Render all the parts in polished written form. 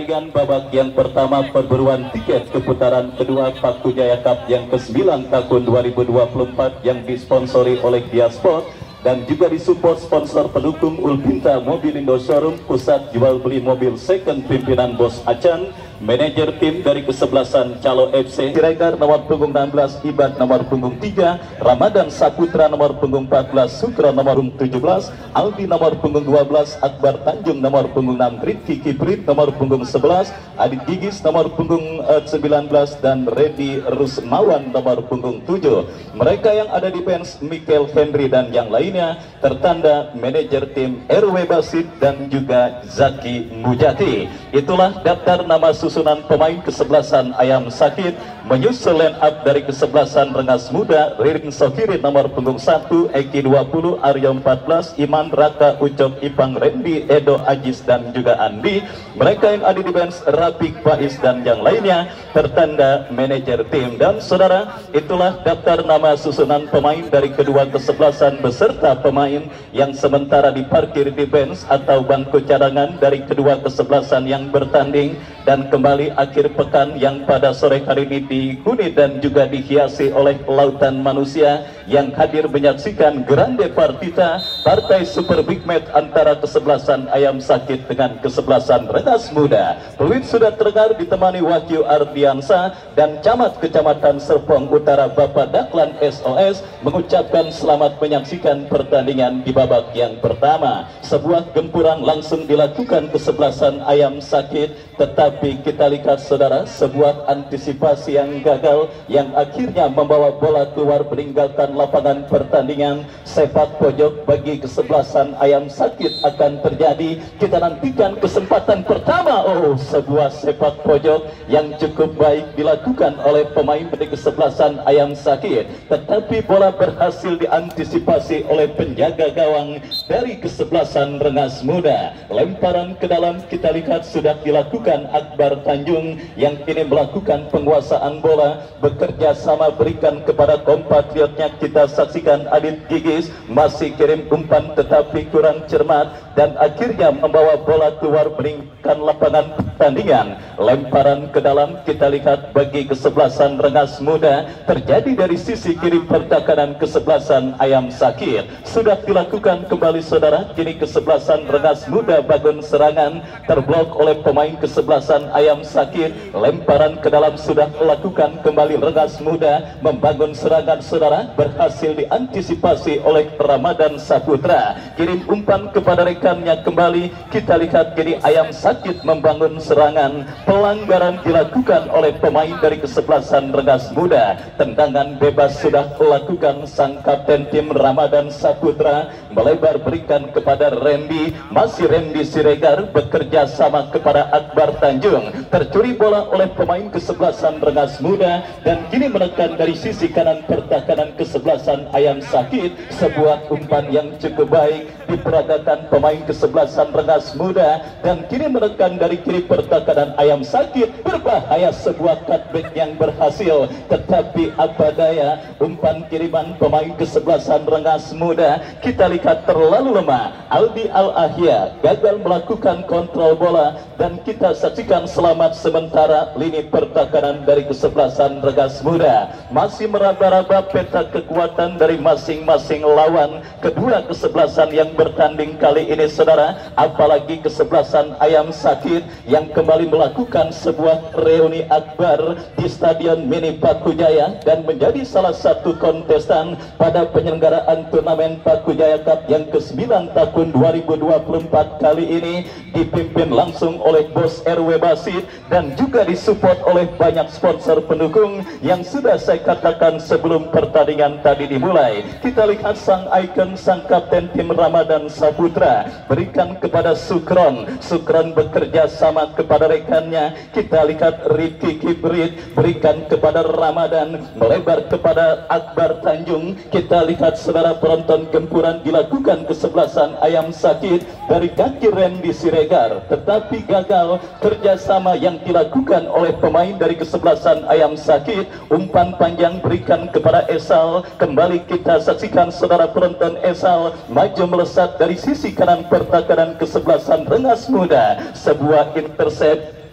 pertandingan babak yang pertama perburuan tiket keputaran kedua Paku Jaya Cup yang ke-9 tahun 2024 yang disponsori oleh Dia Sport dan juga disupport sponsor pendukung Ulpinta Mobilindo Showroom, pusat jual beli mobil second pimpinan Bos Acan, manajer tim dari kesebelasan Calo FC, Siregar nomor punggung 16, Ibad nomor punggung 3, Ramadan Saputra nomor punggung 14, Sukro nomor punggung 17, Aldi nomor punggung 12, Akbar Tanjung nomor punggung 6, Rifki Kiprit nomor punggung 11, Adit Gigis nomor punggung 19, dan Reddy Rusmawan nomor punggung 7. Mereka yang ada di bench Michael Henry dan yang lainnya tertanda manajer tim RW Basit dan juga Zaki Mujati. Itulah daftar nama susunan pemain kesebelasan Ayam Sakit, menyusul line up dari kesebelasan Rengas Muda, Ririn Sokiri nomor punggung 1, Eki 20, Aryo 14, Iman, Raka, Ucok, Ipang, Rendi, Edo, Ajis dan juga Andi. Mereka yang ada di bench Rapik, Faiz dan yang lainnya tertanda manajer tim. Dan saudara, itulah daftar nama susunan pemain dari kedua kesebelasan beserta pemain yang sementara diparkir di bench atau bangku cadangan dari kedua kesebelasan yang bertanding dan kembali akhir pekan yang pada sore hari ini dihuni dan juga dihiasi oleh lautan manusia yang hadir menyaksikan Grande Partita, partai Super Big Match antara kesebelasan Ayam Sakit dengan kesebelasan Rengas Muda. Peluit sudah terdengar ditemani Wahyu Ardiansa dan Camat Kecamatan Serpong Utara Bapak Daklan SOS mengucapkan selamat menyaksikan pertandingan di babak yang pertama. Sebuah gempuran langsung dilakukan kesebelasan Ayam Sakit, tetapi kita lihat saudara, sebuah antisipasi yang gagal yang akhirnya membawa bola keluar meninggalkan lapangan pertandingan. Sepak pojok bagi kesebelasan Ayam Sakit akan terjadi. Kita nantikan kesempatan pertama. Oh, sebuah sepak pojok yang cukup baik dilakukan oleh pemain dari kesebelasan Ayam Sakit, tetapi bola berhasil diantisipasi oleh penjaga gawang dari kesebelasan Rengas Muda. Lemparan ke dalam kita lihat sudah dilakukan Akbar Tanjung yang kini melakukan penguasaan bola, bekerja sama berikan kepada kompatriotnya. Kita saksikan Adit Gigis masih kirim umpan tetapi kurang cermat dan akhirnya membawa bola keluar meninggalkan lapangan pertandingan. Lemparan ke dalam kita lihat bagi kesebelasan Rengas Muda terjadi dari sisi kiri pertahanan kesebelasan Ayam Sakit. Sudah dilakukan kembali saudara, kini kesebelasan Rengas Muda bangun serangan, terblok oleh pemain kesebelasan Ayam Sakit. Lemparan ke dalam sudah dilakukan kembali Rengas Muda membangun serangan saudara, berhasil diantisipasi oleh Ramadan Saputra. Kirim umpan kepada rekannya kembali, kita lihat kini Ayam Sakit membangun serangan. Pelanggaran dilakukan oleh pemain dari kesebelasan Rengas Muda. Tendangan bebas sudah dilakukan sang kapten tim Ramadan Saputra, melebar berikan kepada Rendi, masih Rendi Siregar bekerja sama kepada Akbar Tanjung. Tercuri bola oleh pemain kesebelasan Rengas Muda dan kini menekan dari sisi kanan pertahanan kesebelasan Ayam Sakit. Sebuah umpan yang cukup baik diperagakan pemain kesebelasan Rengas Muda dan kini menekan dari kiri pertahanan Ayam Sakit. Berbahaya sebuah cutback yang berhasil, tetapi apa daya, umpan kiriman pemain kesebelasan Rengas Muda kita lihat terlalu lemah. Aldi Al-Ahya gagal melakukan kontrol bola dan kita saksikan selamat sementara lini pertahanan dari kesebelasan Rengas Muda. Masih meraba-raba peta kekuatan dari masing-masing lawan kedua kesebelasan yang bertanding kali ini saudara, apalagi kesebelasan Ayam Sakit yang kembali melakukan sebuah reuni akbar di Stadion Mini Paku Jaya dan menjadi salah satu kontestan pada penyelenggaraan turnamen Paku Jaya Cup yang ke-9 tahun 2024 kali ini, dipimpin langsung oleh Bos RW Basit dan juga disupport oleh banyak sponsor pendukung yang sudah saya katakan sebelum pertandingan tadi dimulai. Kita lihat sang ikon, sang kapten tim Ramadan Saputra berikan kepada Sukron. Sukron bekerja sama kepada rekannya. Kita lihat Rifki Kibrit berikan kepada Ramadan, melebar kepada Akbar Tanjung. Kita lihat saudara penonton, gempuran dilakukan kesebelasan Ayam Sakit dari kaki Rendi Siregar, tetapi gagal kerjasama yang dilakukan oleh pemain dari kesebelasan Ayam Sakit. Umpan panjang berikan kepada Esal. Kembali kita saksikan saudara penonton, Esal maju melesat dari sisi kanan pertahanan kesebelasan Rengas Muda. Sebuah intercept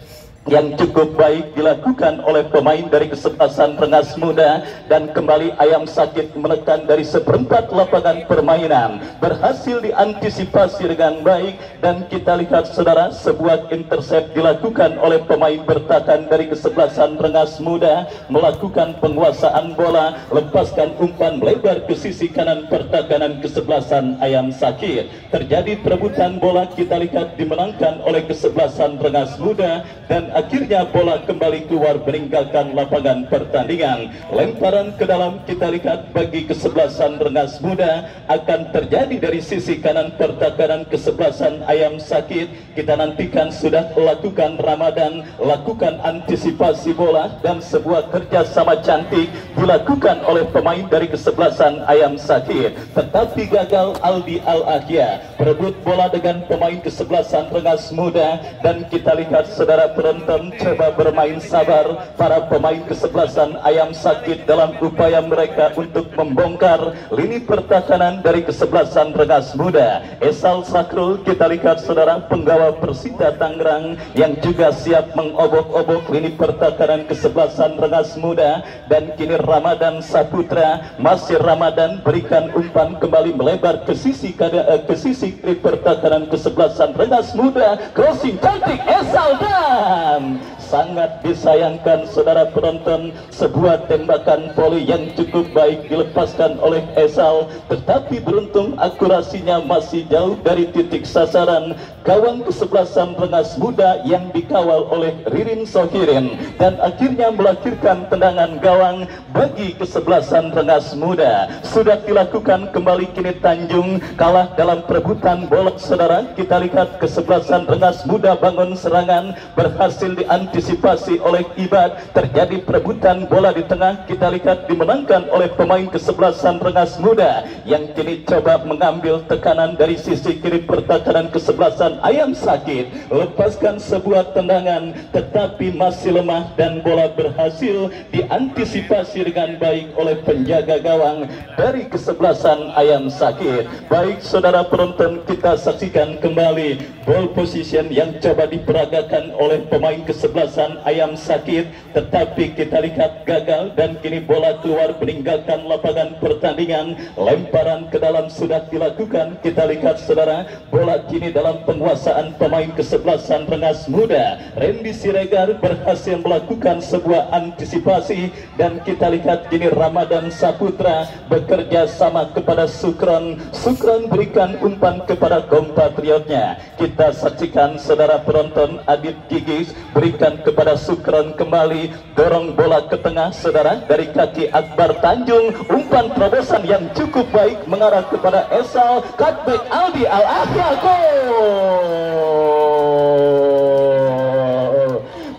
yang cukup baik dilakukan oleh pemain dari kesebelasan Rengas Muda, dan kembali Ayam Sakit menekan dari seperempat lapangan permainan, berhasil diantisipasi dengan baik, dan kita lihat saudara, sebuah intercept dilakukan oleh pemain bertahan dari kesebelasan Rengas Muda, melakukan penguasaan bola, lepaskan umpan melebar ke sisi kanan pertahanan kesebelasan Ayam Sakit. Terjadi perebutan bola, kita lihat dimenangkan oleh kesebelasan Rengas Muda, dan akhirnya bola kembali keluar meninggalkan lapangan pertandingan. Lemparan ke dalam, kita lihat bagi kesebelasan Rengas Muda akan terjadi dari sisi kanan pertahanan kesebelasan Ayam Sakit. Kita nantikan sudah lakukan Ramadan, lakukan antisipasi bola, dan sebuah kerjasama cantik dilakukan oleh pemain dari kesebelasan Ayam Sakit. Tetapi gagal Aldi Al-Ahya berebut bola dengan pemain kesebelasan Rengas Muda, dan kita lihat saudara penonton, coba bermain sabar para pemain kesebelasan Ayam Sakit dalam upaya mereka untuk membongkar lini pertahanan dari kesebelasan Rengas Muda. Esal Sakrul, kita lihat saudara, penggawa Persita Tangerang yang juga siap mengobok-obok lini pertahanan kesebelasan Rengas Muda, dan kini Ramadan Saputra, masih Ramadan berikan umpan kembali melebar ke sisi kiri pertahanan kesebelasan Rengas Muda, crossing cantik Esal, dan sangat disayangkan saudara penonton, sebuah tembakan voli yang cukup baik dilepaskan oleh Esal, tetapi beruntung akurasinya masih jauh dari titik sasaran gawang kesebelasan Rengas Muda yang dikawal oleh Ririn Sohirin, dan akhirnya melahirkan tendangan gawang bagi kesebelasan Rengas Muda. Sudah dilakukan kembali, kini Tanjung kalah dalam perebutan bola saudara. Kita lihat kesebelasan Rengas Muda bangun serangan, berhasil diantisipasi oleh Ibad. Terjadi perebutan bola di tengah, kita lihat dimenangkan oleh pemain kesebelasan Rengas Muda yang kini coba mengambil tekanan dari sisi kiri pertahanan kesebelasan Ayam Sakit. Lepaskan sebuah tendangan tetapi masih lemah, dan bola berhasil diantisipasi dengan baik oleh penjaga gawang dari kesebelasan Ayam Sakit. Baik saudara penonton, kita saksikan kembali ball position yang coba diperagakan oleh pemain kesebelasan Ayam Sakit, tetapi kita lihat gagal, dan kini bola keluar meninggalkan lapangan pertandingan. Lemparan ke dalam sudah dilakukan, kita lihat saudara, bola kini dalam penguasaan pemain kesebelasan Rengas Muda. Randy Siregar berhasil melakukan sebuah antisipasi, dan kita lihat kini Ramadan Saputra bekerja sama kepada Sukron. Sukron berikan umpan kepada kompatriotnya. Kita saksikan saudara penonton, Adit Gigis berikan kepada Sukron kembali, dorong bola ke tengah saudara dari kaki Akbar Tanjung, umpan terobosan yang cukup baik mengarah kepada Esal, cutback Aldi Al-Ahya, gol.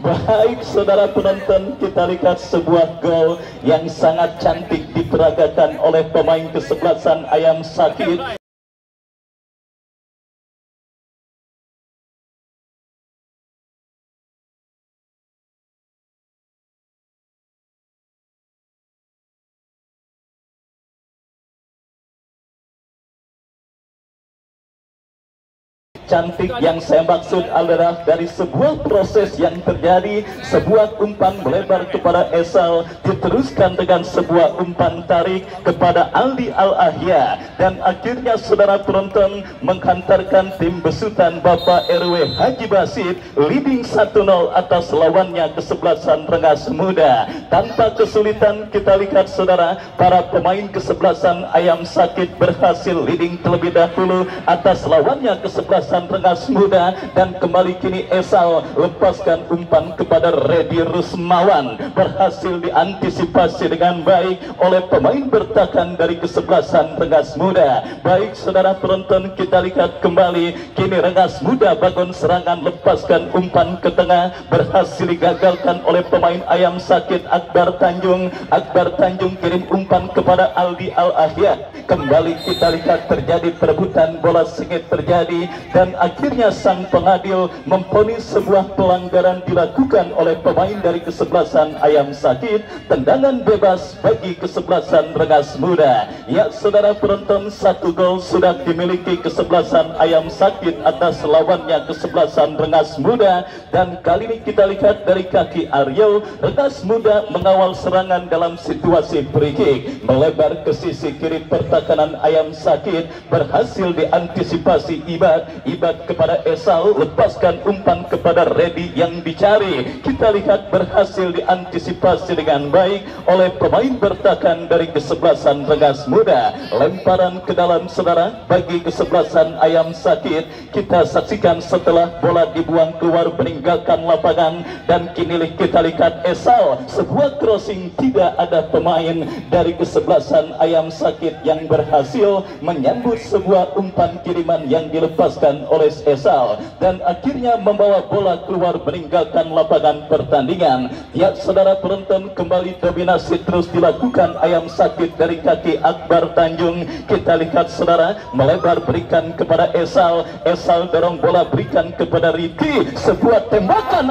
Baik saudara penonton, kita lihat sebuah gol yang sangat cantik diperagakan oleh pemain kesebelasan Ayam Sakit. Cantik yang saya maksud adalah dari sebuah proses yang terjadi, sebuah umpan melebar kepada Esal diteruskan dengan sebuah umpan tarik kepada Aldi Al-Ahya, dan akhirnya saudara penonton menghantarkan tim besutan Bapak RW Haji Basit leading 1-0 atas lawannya kesebelasan Rengas Muda. Tanpa kesulitan, kita lihat saudara, para pemain kesebelasan Ayam Sakit berhasil leading terlebih dahulu atas lawannya kesebelasan Rengas Muda, dan kembali kini Esal lepaskan umpan kepada Redi Rusmawan, berhasil diantisipasi dengan baik oleh pemain bertahan dari kesebelasan Rengas Muda. Baik saudara penonton, kita lihat kembali kini Rengas Muda bangun serangan, lepaskan umpan ke tengah, berhasil digagalkan oleh pemain Ayam Sakit Akbar Tanjung. Akbar Tanjung kirim umpan kepada Aldi Al-Ahya. Kembali kita lihat terjadi perebutan bola, sengit terjadi, dan dan akhirnya sang pengadil memvonis sebuah pelanggaran dilakukan oleh pemain dari kesebelasan Ayam Sakit, tendangan bebas bagi kesebelasan Rengas Muda. Ya saudara penonton, 1 gol sudah dimiliki kesebelasan Ayam Sakit atas lawannya kesebelasan Rengas Muda, dan kali ini kita lihat dari kaki Aryo, Rengas Muda mengawal serangan dalam situasi free kick, melebar ke sisi kiri pertahanan Ayam Sakit, berhasil diantisipasi Ibad kepada Esau, lepaskan umpan kepada Redi yang dicari. Kita lihat berhasil diantisipasi dengan baik oleh pemain bertahan dari kesebelasan Rengas Muda. Lemparan ke dalam saudara bagi kesebelasan Ayam Sakit. Kita saksikan setelah bola dibuang keluar meninggalkan lapangan, dan kini kita lihat Esau, sebuah crossing, tidak ada pemain dari kesebelasan Ayam Sakit yang berhasil menyambut sebuah umpan kiriman yang dilepaskan oleh Esau, dan akhirnya membawa bola keluar meninggalkan lapangan pertandingan. Ya saudara penonton, kembali dominasi terus dilakukan Ayam Sakit dari kaki Akbar Tanjung. Kita lihat saudara, melebar berikan kepada Esau, Esau dorong bola berikan kepada Riki, sebuah tembakan,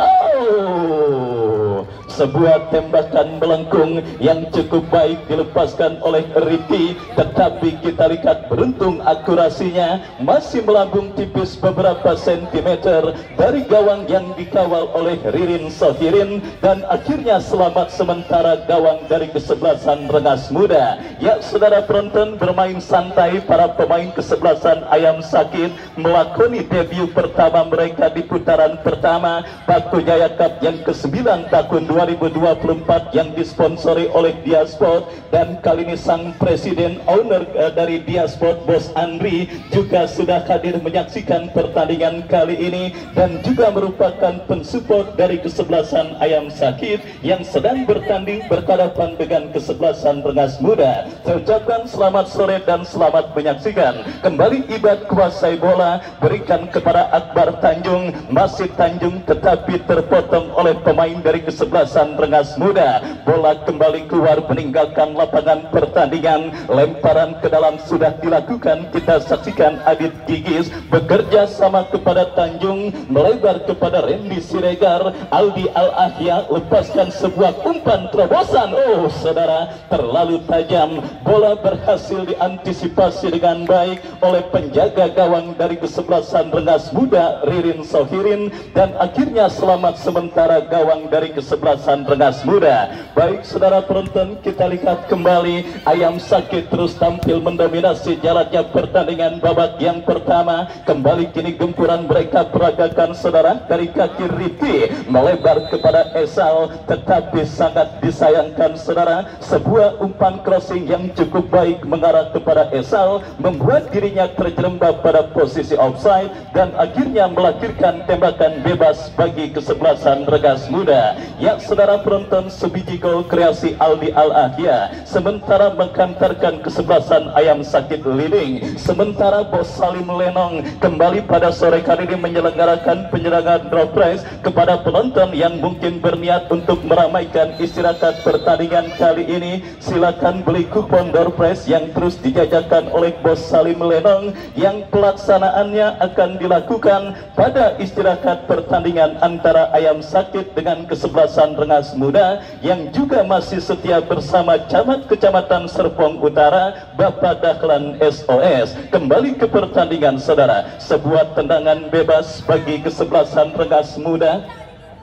sebuah tembakan melengkung yang cukup baik dilepaskan oleh Riki, tetapi kita lihat beruntung akurasinya masih melambung tipis beberapa sentimeter dari gawang yang dikawal oleh Ririn Sohirin, dan akhirnya selamat sementara gawang dari kesebelasan Rengas Muda. Ya saudara penonton, bermain santai para pemain kesebelasan Ayam Sakit melakoni debut pertama mereka di putaran pertama Paku Jaya Cup yang ke-9 tahun 2024 yang disponsori oleh Diasport, dan kali ini sang presiden owner dari Diasport, Bos Andri, juga sudah hadir menyaksikan pertandingan kali ini dan juga merupakan pensupport dari kesebelasan Ayam Sakit yang sedang bertanding berhadapan dengan kesebelasan Rengas Muda. Saya ucapkan selamat sore dan selamat menyaksikan. Kembali Ibad kuasai bola, berikan kepada Akbar Tanjung, masih Tanjung tetapi terpotong oleh pemain dari kesebelasan Rengas Muda. Bola kembali keluar meninggalkan lapangan pertandingan, lemparan ke dalam sudah dilakukan. Kita saksikan Adit Gigis bekerja sama kepada Tanjung, melebar kepada Randy Siregar, Aldi Al-Ahya lepaskan sebuah umpan terobosan. Saudara, terlalu tajam, bola berhasil diantisipasi dengan baik oleh penjaga gawang dari kesebelasan Rengas Muda, Ririn Sohirin, dan akhirnya selamat sementara gawang dari kesebelasan Rengas Muda. Baik saudara penonton, kita lihat kembali Ayam Sakit terus tampil mendominasi jalannya pertandingan babak yang pertama. Kembali kini gempuran mereka peragakan saudara dari kaki Riti, melebar kepada Esau, tetapi sangat disayangkan saudara, sebuah umpan crossing yang cukup baik mengarah kepada Esau membuat dirinya terjerembab pada posisi offside, dan akhirnya melahirkan tembakan bebas bagi kesebelasan Rengas Muda. Ya saudara penonton, sebiji gol kreasi Aldi Al-Ahya sementara menghantarkan kesebelasan Ayam Sakit leading. Sementara Bos Salim Lenong kembali pada sore kali ini menyelenggarakan penyerangan door prize kepada penonton yang mungkin berniat untuk meramaikan istirahat pertandingan kali ini. Silakan beli kupon door prize yang terus dijajakan oleh Bos Salim Lenong, yang pelaksanaannya akan dilakukan pada istirahat pertandingan antara Ayam Sakit dengan kesebelasan Rengas Muda, yang juga masih setia bersama Camat Kecamatan Serpong Utara, Bapak Dahlan SOS. Kembali ke pertandingan saudara, sebuah tendangan bebas bagi kesebelasan Rengas Muda,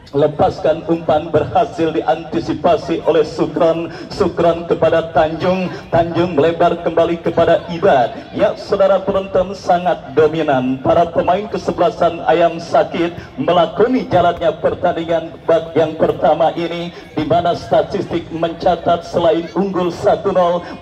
lepaskan umpan berhasil diantisipasi oleh Sukron kepada Tanjung melebar kembali kepada Ibad. Ya saudara penonton, sangat dominan para pemain kesebelasan Ayam Sakit melakoni jalannya pertandingan babak yang pertama ini, di mana statistik mencatat selain unggul 1-0,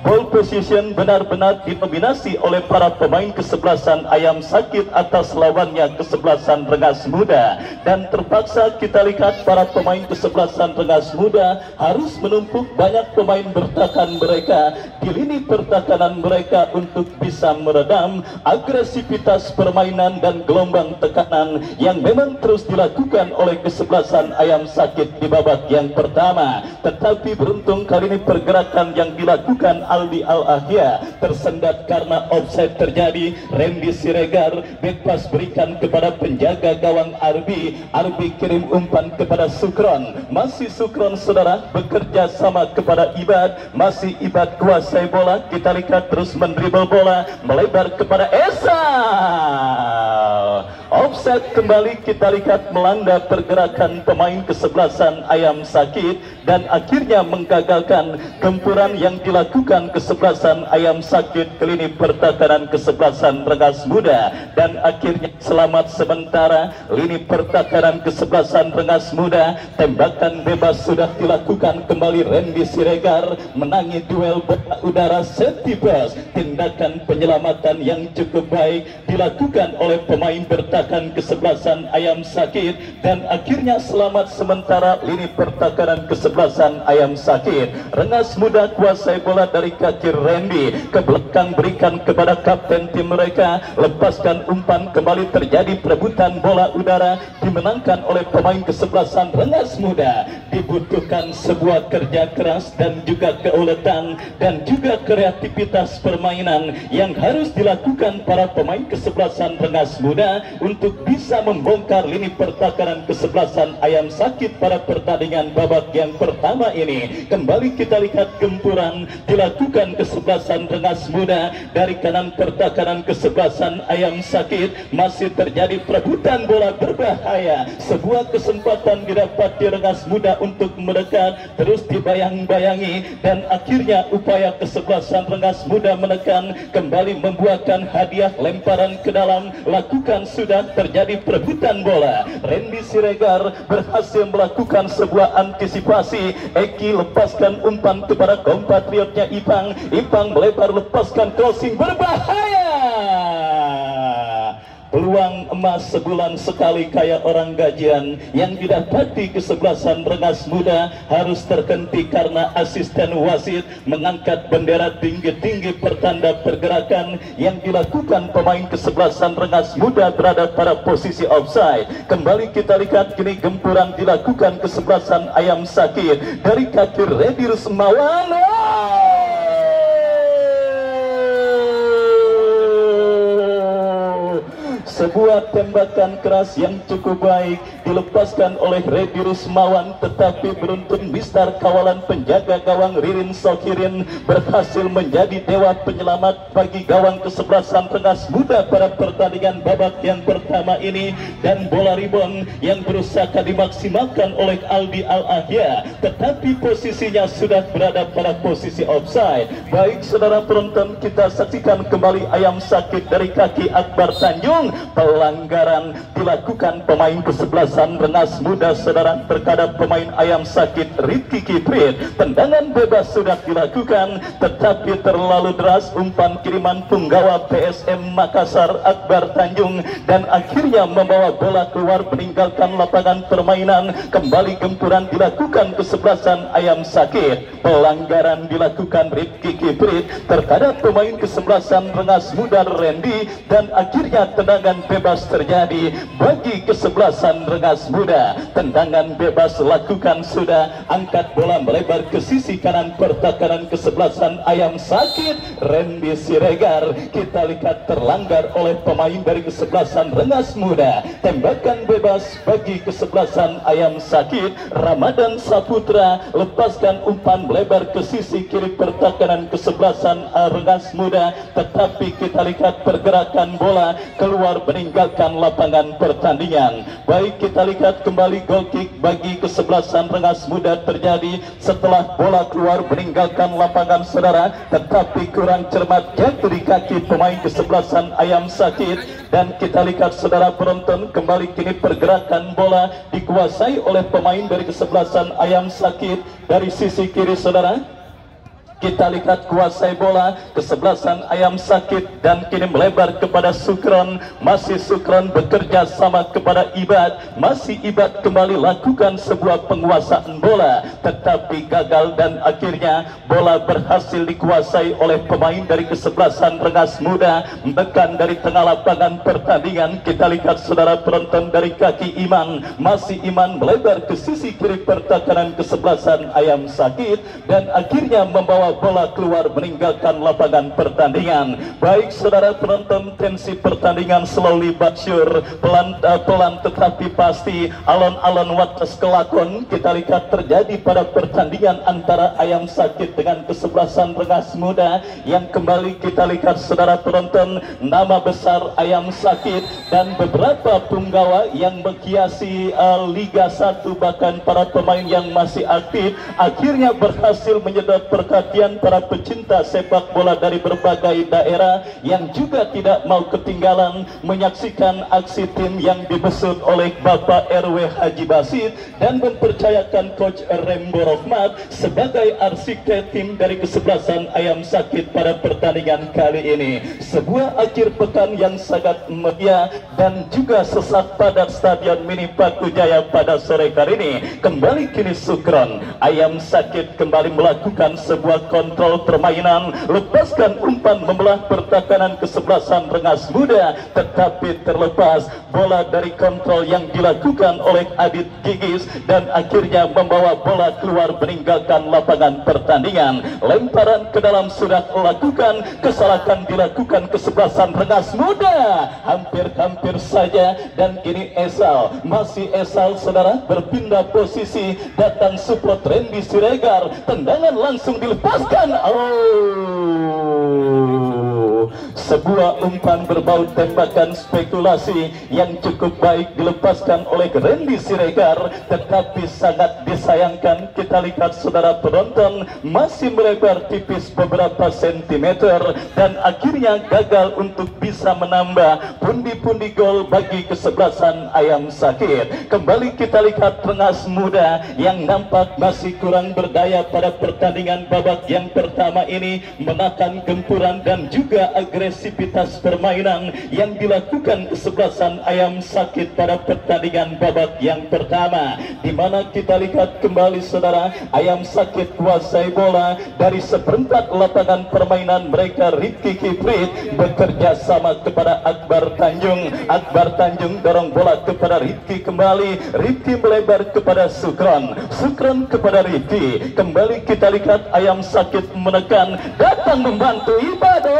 ball position benar-benar didominasi oleh para pemain kesebelasan Ayam Sakit atas lawannya kesebelasan Rengas Muda, dan terpaksa kita lihat lihat para pemain kesebelasan Rengas Muda harus menumpuk banyak pemain bertahan mereka di lini pertahanan mereka untuk bisa meredam agresivitas permainan dan gelombang tekanan yang memang terus dilakukan oleh kesebelasan Ayam Sakit di babak yang pertama. Tetapi beruntung kali ini pergerakan yang dilakukan Aldi Al-Ahya tersendat karena offside terjadi. Randy Siregar bebas berikan kepada penjaga gawang Arbi. Arbi kirim umpan kepada Sukron. Masih Sukron saudara bekerja sama kepada Ibad. Masih Ibad kuasai bola. Kita lihat terus mendribble bola melebar kepada Esa. Offside kembali kita lihat melanda pergerakan pemain kesebelasan Ayam Sakit dan akhirnya menggagalkan gempuran yang dilakukan kesebelasan Ayam Sakit ke lini pertahanan kesebelasan Rengas Muda, dan akhirnya selamat sementara lini pertahanan kesebelasan Rengas Muda. Tembakan bebas sudah dilakukan kembali. Randy Siregar menangi duel bola udara safety pass. Tindakan penyelamatan yang cukup baik dilakukan oleh pemain bertahan kesebelasan Ayam Sakit dan akhirnya selamat sementara lini pertahanan kesebelasan Ayam Sakit. Rengas Muda kuasai bola dari kaki Randy ke belakang berikan kepada kapten tim mereka, lepaskan umpan kembali terjadi perebutan bola udara dimenangkan oleh pemain kesebelasan Rengas Muda. Dibutuhkan sebuah kerja keras dan juga keuletan dan juga kreativitas permainan yang harus dilakukan para pemain kesebelasan Rengas Muda untuk bisa membongkar lini pertahanan kesebelasan Ayam Sakit pada pertandingan babak yang pertama ini. Kembali kita lihat gempuran dilakukan kesebelasan Rengas Muda dari kanan pertahanan kesebelasan Ayam Sakit. Masih terjadi perebutan bola berbahaya. Sebuah kesempatan didapat di Rengas Muda untuk mendekat, terus dibayang-bayangi dan akhirnya upaya kesebelasan Rengas Muda menekan kembali membuahkan hadiah lemparan ke dalam. Lakukan sudah terjadi perebutan bola. Randy Siregar berhasil melakukan sebuah antisipasi. Eki lepaskan umpan kepada kompatriotnya Ipang. Ipang melebar lepaskan crossing berbahaya. Peluang emas sebulan sekali kayak orang gajian yang didapati kesebelasan Rengas Muda harus terhenti karena asisten wasit mengangkat bendera tinggi-tinggi pertanda pergerakan yang dilakukan pemain kesebelasan Rengas Muda berada pada posisi offside. Kembali kita lihat kini gempuran dilakukan kesebelasan Ayam Sakit dari kaki Redi Rusmawan. Sebuah tembakan keras yang cukup baik dilepaskan oleh Redi Rusmawan, tetapi beruntung Mister kawalan penjaga gawang Ririn Sokirin berhasil menjadi dewa penyelamat bagi gawang kesebelasan Rengas Muda pada pertandingan babak yang pertama ini. Dan bola rebound yang berusaha dimaksimalkan oleh Aldi Al-Ahya, tetapi posisinya sudah berada pada posisi offside. Baik saudara penonton, kita saksikan kembali Ayam Sakit dari kaki Akbar Tanjung. Pelanggaran dilakukan pemain kesebelasan Rengas Muda saudara terhadap pemain Ayam Sakit Rizky Kiprit. Tendangan bebas sudah dilakukan tetapi terlalu deras umpan kiriman punggawa PSM Makassar Akbar Tanjung dan akhirnya membawa bola keluar meninggalkan lapangan permainan. Kembali gempuran dilakukan kesebelasan Ayam Sakit. Pelanggaran dilakukan Rizky Kiprit terhadap pemain kesebelasan Rengas Muda Randy dan akhirnya tendangan bebas terjadi bagi kesebelasan Rengas Muda. Tendangan bebas lakukan sudah, angkat bola melebar ke sisi kanan pertahanan kesebelasan Ayam Sakit. Randy Siregar kita lihat terlanggar oleh pemain dari kesebelasan Rengas Muda. Tembakan bebas bagi kesebelasan Ayam Sakit. Ramadan Saputra lepaskan umpan melebar ke sisi kiri pertahanan kesebelasan Rengas Muda, tetapi kita lihat pergerakan bola keluar meninggalkan lapangan pertandingan. Baik kita lihat kembali goal kick bagi kesebelasan Rengas Muda terjadi setelah bola keluar meninggalkan lapangan saudara, tetapi kurang cermat jatuh di kaki pemain kesebelasan Ayam Sakit. Dan kita lihat saudara penonton kembali kini pergerakan bola dikuasai oleh pemain dari kesebelasan Ayam Sakit dari sisi kiri saudara. Kita lihat kuasai bola, kesebelasan Ayam Sakit dan kini melebar kepada Sukron. Masih Sukron bekerja sama kepada Ibad. Masih Ibad kembali lakukan sebuah penguasaan bola, tetapi gagal dan akhirnya bola berhasil dikuasai oleh pemain dari kesebelasan Rengas Muda. Menekan dari tengah lapangan pertandingan. Kita lihat saudara penonton dari kaki Iman. Masih Iman melebar ke sisi kiri pertahanan kesebelasan Ayam Sakit dan akhirnya membawa bola keluar meninggalkan lapangan pertandingan. Baik saudara penonton, tensi pertandingan slowly but sure, pelan tetapi pasti, alon-alon wates kelakon kita lihat terjadi pada pertandingan antara Ayam Sakit dengan kesebelasan Rengas Muda yang kembali kita lihat saudara penonton, nama besar Ayam Sakit dan beberapa punggawa yang menghiasi Liga 1 bahkan para pemain yang masih aktif akhirnya berhasil menyedot perhatian para pecinta sepak bola dari berbagai daerah yang juga tidak mau ketinggalan menyaksikan aksi tim yang dibesut oleh Bapak RW Haji Basit dan mempercayakan Coach Rembo Rohmat sebagai arsitek tim dari kesebelasan Ayam Sakit pada pertandingan kali ini. Sebuah akhir pekan yang sangat meriah dan juga sesak padat Stadion Mini Paku Jaya pada sore hari ini. Kembali kini Sukron, Ayam Sakit kembali melakukan sebuah kontrol permainan, lepaskan umpan membelah pertahanan kesebelasan Rengas Muda, tetapi terlepas bola dari kontrol yang dilakukan oleh Adit Gigis dan akhirnya membawa bola keluar meninggalkan lapangan pertandingan. Lemparan ke dalam sudah lakukan, kesalahan dilakukan kesebelasan Rengas Muda hampir saja dan kini Esal, masih Esal saudara berpindah posisi, datang support Randy Siregar, tendangan langsung dilepaskan. Sebuah umpan berbau tembakan spekulasi yang cukup baik dilepaskan oleh Randy Siregar, tetapi sangat disayangkan kita lihat saudara penonton masih melebar tipis beberapa sentimeter dan akhirnya gagal untuk bisa menambah pundi-pundi gol bagi kesebelasan Ayam Sakit. Kembali kita lihat Rengas Muda yang nampak masih kurang berdaya pada pertandingan babak yang pertama ini, menahan gempuran dan juga agresivitas permainan yang dilakukan kesebelasan Ayam Sakit pada pertandingan babak yang pertama, di mana kita lihat kembali saudara Ayam Sakit kuasai bola dari seperempat lapangan permainan mereka. Rizky Kiprit bekerja sama kepada Akbar Tanjung. Akbar Tanjung dorong bola kepada Rizky kembali. Rizky melebar kepada Sukron. Sukron kepada Rizky. Kembali kita lihat Ayam Sakit menekan, datang membantu Ibado.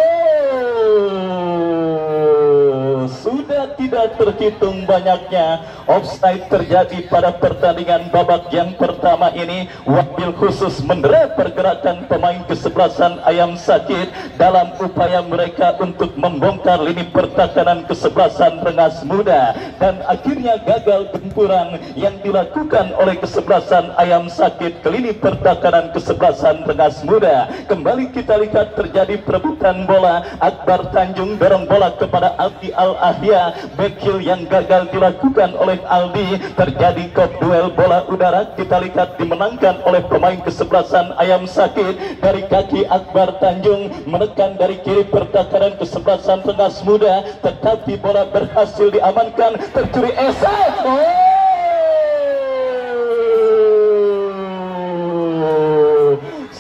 Sudah tidak terhitung banyaknya offside terjadi pada pertandingan babak yang pertama ini. Wabil khusus mendera pergerakan pemain kesebelasan Ayam Sakit dalam upaya mereka untuk membongkar lini pertahanan kesebelasan Rengas Muda dan akhirnya gagal gempuran yang dilakukan oleh kesebelasan Ayam Sakit ke lini pertahanan kesebelasan Rengas Muda. Kembali kita lihat terjadi perebutan bola. Akbar Tanjung dorong bola kepada Aldi Al-Ahya, bekil yang gagal dilakukan oleh Aldi. Terjadi kop duel bola udara, kita lihat dimenangkan oleh pemain kesebelasan Ayam Sakit dari kaki Akbar Tanjung, menekan dari kiri pertahanan kesebelasan Rengas Muda, tetapi bola berhasil diamankan. Tercuri Esa.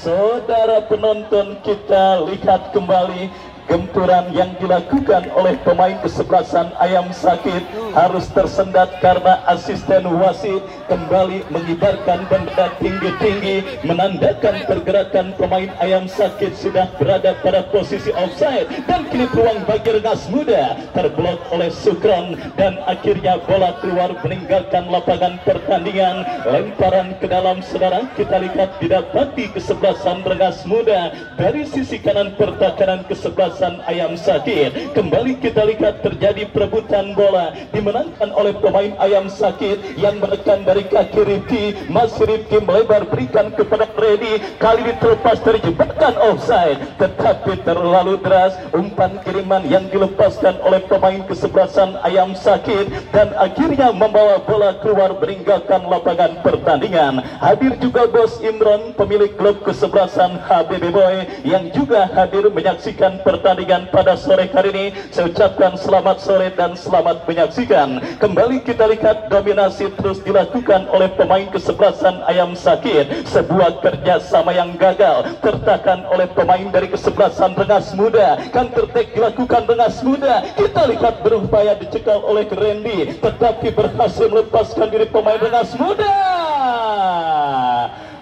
Saudara penonton, kita lihat kembali gempuran yang dilakukan oleh pemain kesebelasan Ayam Sakit harus tersendat karena asisten wasit kembali mengibarkan bendera tinggi-tinggi menandakan pergerakan pemain Ayam Sakit sudah berada pada posisi offside dan kini peluang bagi Rengas Muda terblok oleh Sukron dan akhirnya bola keluar meninggalkan lapangan pertandingan. Lemparan ke dalam saudara kita lihat didapati kesebelasan Rengas Muda dari sisi kanan pertahanan kesebelasan kesebelasan Ayam Sakit. Kembali kita lihat terjadi perebutan bola dimenangkan oleh pemain Ayam Sakit yang menekan dari kaki Rifki. Masih Rifki melebar berikan kepada Freddy, kali ini terlepas dari jebakan offside, tetapi terlalu deras umpan kiriman yang dilepaskan oleh pemain kesebelasan Ayam Sakit dan akhirnya membawa bola keluar meninggalkan lapangan pertandingan. Hadir juga Bos Imron, pemilik klub kesebelasan HBB Boy yang juga hadir menyaksikan pertandingan pada sore hari ini. Saya ucapkan selamat sore dan selamat menyaksikan. Kembali kita lihat dominasi terus dilakukan oleh pemain kesebelasan Ayam Sakit. Sebuah kerjasama yang gagal tertahan oleh pemain dari kesebelasan Rengas Muda. Counter attack dilakukan Rengas Muda. Kita lihat berupaya dicekal oleh Randy, tetapi berhasil melepaskan diri pemain Rengas Muda.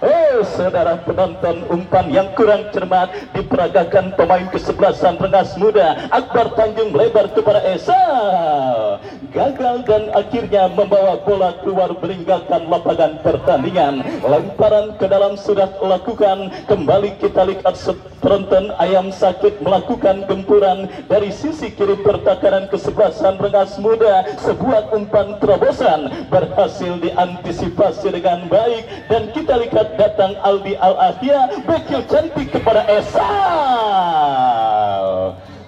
Oh, saudara penonton, umpan yang kurang cermat diperagakan pemain kesebelasan Rengas Muda. Akbar Tanjung melebar kepada Esa, gagal dan akhirnya membawa bola keluar meninggalkan lapangan pertandingan. Lemparan ke dalam sudah dilakukan. Kembali kita lihat penonton Ayam Sakit melakukan gempuran dari sisi kiri pertahanan kesebelasan Rengas Muda. Sebuah umpan terobosan berhasil diantisipasi dengan baik dan kita lihat datang Aldi Al-Ahya, bekil cantik kepada Esa.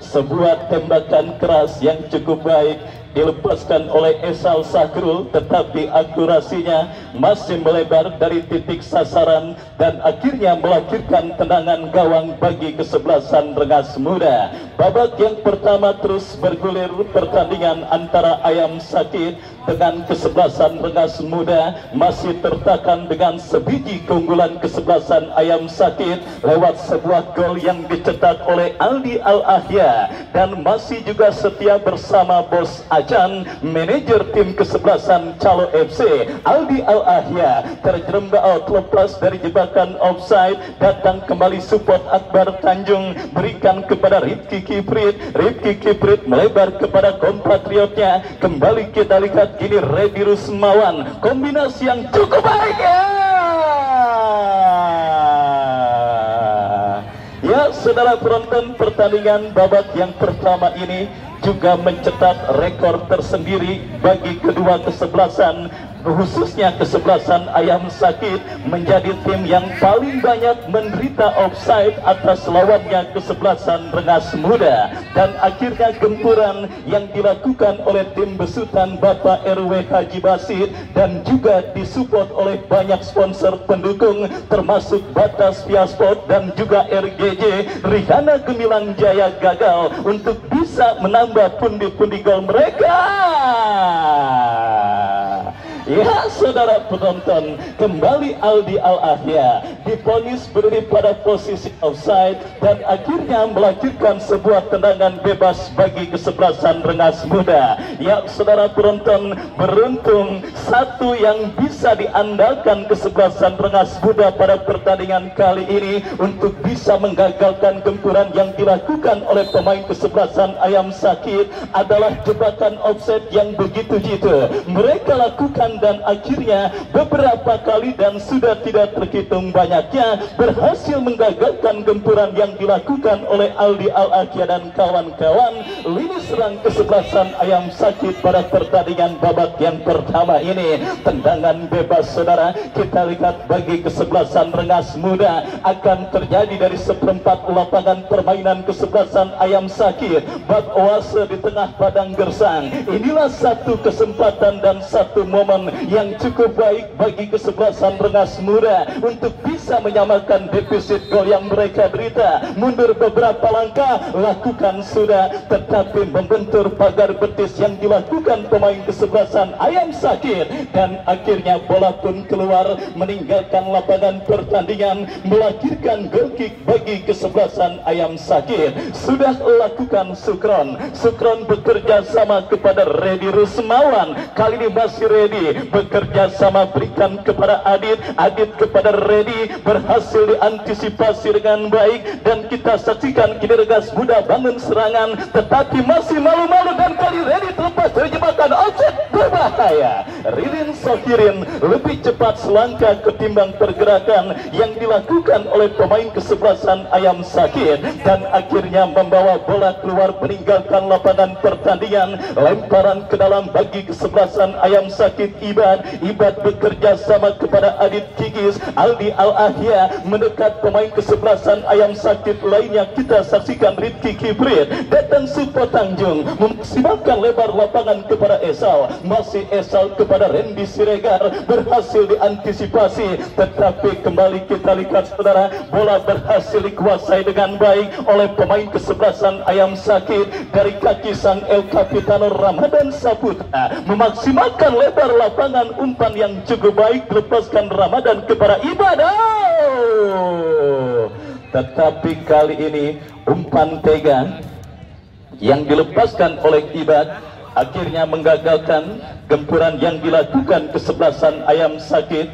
Sebuah tembakan keras yang cukup baik dilepaskan oleh Esal Sakrul, tetapi akurasinya masih melebar dari titik sasaran dan akhirnya melahirkan tendangan gawang bagi kesebelasan Rengas Muda. Babak yang pertama terus bergulir pertandingan antara Ayam Sakit dengan kesebelasan Rengas Muda masih tertahan dengan sebiji keunggulan kesebelasan Ayam Sakit lewat sebuah gol yang dicetak oleh Aldi Al-Ahya dan masih juga setia bersama Bos Ajan, manajer tim kesebelasan Calo FC. Aldi Al-Ahya terjerembab lepas dari jebakan offside, datang kembali support Akbar Tanjung, berikan kepada Rifki Kiprit. Rifki Kiprit melebar kepada kompatriotnya. Kembali kita lihat kini Redi Rusmawan, kombinasi yang cukup baik ya, saudara penonton. Pertandingan babak yang pertama ini juga mencetak rekor tersendiri bagi kedua kesebelasan, khususnya kesebelasan Ayam Sakit menjadi tim yang paling banyak menderita offside atas lawannya kesebelasan Rengas Muda. Dan akhirnya gempuran yang dilakukan oleh tim besutan Bapak RW Haji Basit dan juga disupport oleh banyak sponsor pendukung termasuk Batas Piasport dan juga RGJ, Rihana Gemilang Jaya gagal untuk bisa menambah pundi-pundi gol mereka. Ya, saudara penonton, kembali Aldi Al-Ahya divonis berdiri pada posisi offside dan akhirnya melahirkan sebuah tendangan bebas bagi kesebelasan Rengas Muda. Ya, saudara penonton, beruntung satu yang bisa diandalkan kesebelasan Rengas Muda pada pertandingan kali ini untuk bisa menggagalkan gempuran yang dilakukan oleh pemain kesebelasan Ayam Sakit adalah jebakan offside yang begitu jitu mereka lakukan dan akhirnya beberapa kali dan sudah tidak terhitung banyaknya berhasil menggagalkan gempuran yang dilakukan oleh Aldi Al-Ahya dan kawan-kawan. Lini serang kesebelasan Ayam Sakit pada pertandingan babak yang pertama ini, tendangan bebas saudara kita lihat bagi kesebelasan Rengas Muda akan terjadi dari seperempat lapangan permainan kesebelasan Ayam Sakit. Bak oase di tengah padang gersang, inilah satu kesempatan dan satu momen yang cukup baik bagi kesebelasan Rengas Muda untuk bisa menyamakan defisit gol yang mereka derita. Mundur beberapa langkah lakukan sudah, tetapi membentur pagar betis yang dilakukan pemain kesebelasan Ayam Sakit dan akhirnya bola pun keluar meninggalkan lapangan pertandingan, melahirkan goal kick bagi kesebelasan Ayam Sakit. Sudah lakukan Sukron bekerja sama kepada Redi Rusmawan, kali ini masih Redi bekerja sama berikan kepada Adit kepada Redi, berhasil diantisipasi dengan baik dan kita saksikan kini Rengas Muda bangun serangan tetapi masih malu-malu dan kali Redi terlepas dari jebakan offside, berbahaya. berbahaya. Ririn Sohirin lebih cepat selangkah ketimbang pergerakan yang dilakukan oleh pemain kesebelasan Ayam Sakit, dan akhirnya membawa bola keluar meninggalkan lapangan pertandingan. Lemparan ke dalam bagi kesebelasan Ayam Sakit Ibad bekerja sama kepada Adit Kigis. Aldi Al-Ahya mendekat pemain kesebelasan Ayam Sakit lainnya. Kita saksikan Rizky Kibrit datang support Tanjung memaksimalkan lebar lapangan kepada Esal. Masih Esal kepada Randy Siregar, berhasil diantisipasi, tetapi kembali kita lihat saudara, bola berhasil dikuasai dengan baik oleh pemain kesebelasan Ayam Sakit dari kaki sang El Capitano Ramadan Saputra, memaksimalkan lebar lapangan. Umpan yang cukup baik dilepaskan Ramadan kepada Ibadah, tetapi kali ini umpan tega yang dilepaskan oleh Ibad akhirnya menggagalkan gempuran yang dilakukan kesebelasan Ayam Sakit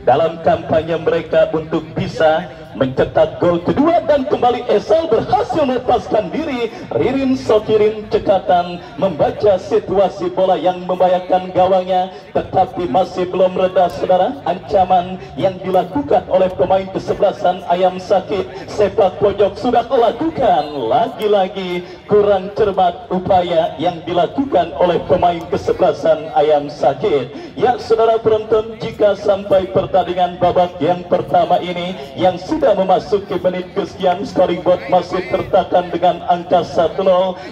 dalam kampanye mereka untuk bisa mencetak gol kedua, dan kembali Esal berhasil melepaskan diri. Ririn Sokirin cekatan membaca situasi bola yang membahayakan gawangnya, tetapi masih belum reda saudara ancaman yang dilakukan oleh pemain kesebelasan Ayam Sakit. Sepak pojok sudah dilakukan, lagi-lagi kurang cermat upaya yang dilakukan oleh pemain kesebelasan Ayam Sakit. Ya saudara penonton, jika sampai pertandingan babak yang pertama ini yang sudah memasuki menit kesekian, scoring board masih tertekan dengan angka 1-0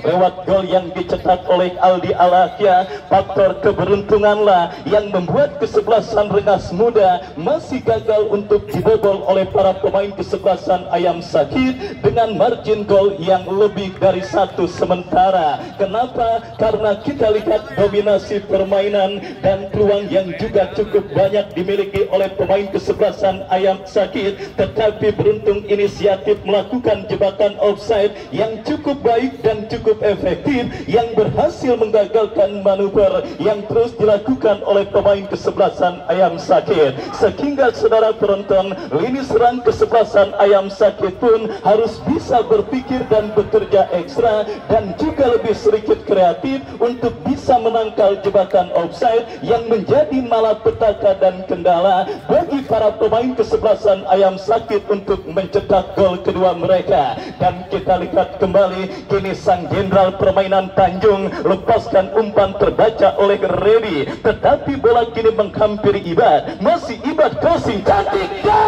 lewat gol yang dicetak oleh Aldi Al-Ahya. Faktor keberuntunganlah yang membuat kesebelasan Rengas Muda masih gagal untuk dibobol oleh para pemain kesebelasan Ayam Sakit dengan margin gol yang lebih dari 1 sementara. Kenapa? Karena kita lihat dominasi permainan dan peluang yang juga cukup banyak dimiliki oleh pemain kesebelasan Ayam Sakit, tetapi beruntung inisiatif melakukan jebakan offside yang cukup baik dan cukup efektif yang berhasil menggagalkan manuver yang terus dilakukan oleh pemain kesebelasan Ayam Sakit, sehingga saudara penonton, lini serang kesebelasan Ayam Sakit pun harus bisa berpikir dan bekerja ekstra dan juga lebih sedikit kreatif untuk bisa menangkal jebakan offside yang menjadi malapetaka dan kendala bagi para pemain kesebelasan Ayam Sakit untuk mencetak gol kedua mereka. Dan kita lihat kembali, kini sang jenderal permainan Tanjung lepaskan umpan terbaca oleh Redi, tetapi bola kini menghampiri Ibad. Masih Ibad crossing cantik dan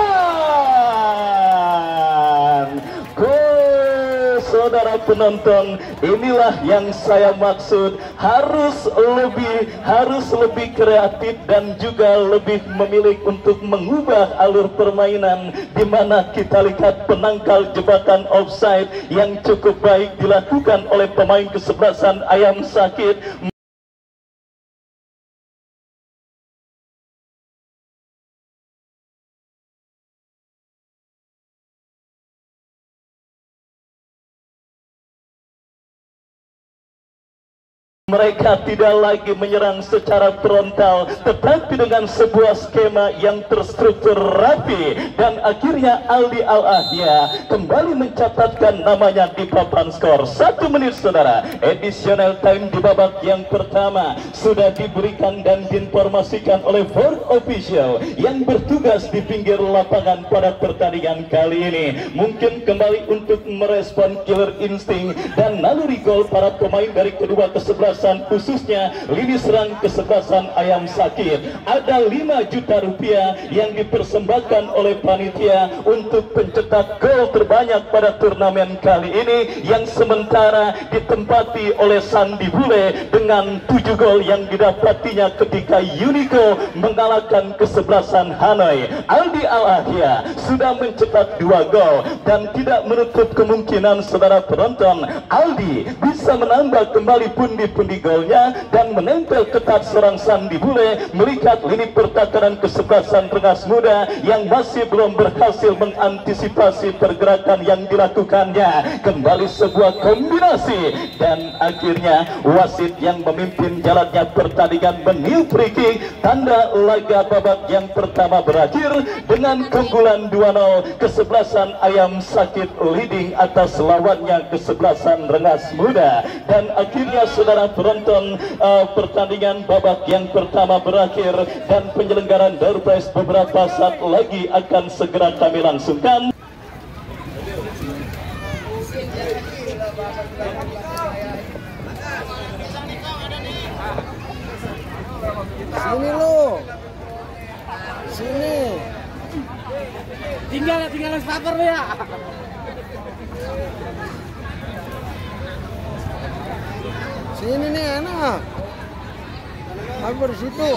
gol. Saudara penonton, inilah yang saya maksud, harus lebih kreatif dan juga lebih memilih untuk mengubah alur permainan, di mana kita lihat penangkal jebakan offside yang cukup baik dilakukan oleh pemain kesebelasan Ayam Sakit. Mereka tidak lagi menyerang secara frontal, tetapi dengan sebuah skema yang terstruktur rapi, dan akhirnya Aldi Al-Ahya kembali mencatatkan namanya di papan skor. 1 menit saudara, additional time di babak yang pertama sudah diberikan dan diinformasikan oleh fourth official yang bertugas di pinggir lapangan pada pertandingan kali ini. Mungkin kembali untuk merespon killer insting dan naluri gol para pemain dari kedua kesebelasan, khususnya lini serang kesebelasan Ayam Sakit. Ada 5 juta rupiah yang dipersembahkan oleh panitia untuk pencetak gol terbanyak pada turnamen kali ini, yang sementara ditempati oleh Sandi Bule dengan 7 gol yang didapatinya ketika Unico mengalahkan kesebelasan Hanoi. Aldi Al-Ahya sudah mencetak 2 gol dan tidak menutup kemungkinan saudara penonton, Aldi bisa menambah kembali pundi-pundi golnya dan menempel ketat serang Sandi Bule melihat lini pertahanan kesebelasan Rengas Muda yang masih belum berhasil mengantisipasi pergerakan yang dilakukannya. Kembali sebuah kombinasi dan akhirnya wasit yang memimpin jalannya pertandingan meniup free kick, tanda laga babak yang pertama berakhir dengan keunggulan 2-0 kesebelasan Ayam Sakit leading atas lawannya kesebelasan Rengas Muda. Dan akhirnya saudara penonton, pertandingan babak yang pertama berakhir dan penyelenggaraan door prize beberapa saat lagi akan segera kami langsungkan. Sini lu, sini. Tinggal starter ya. Sini nih enak. Aku di situ.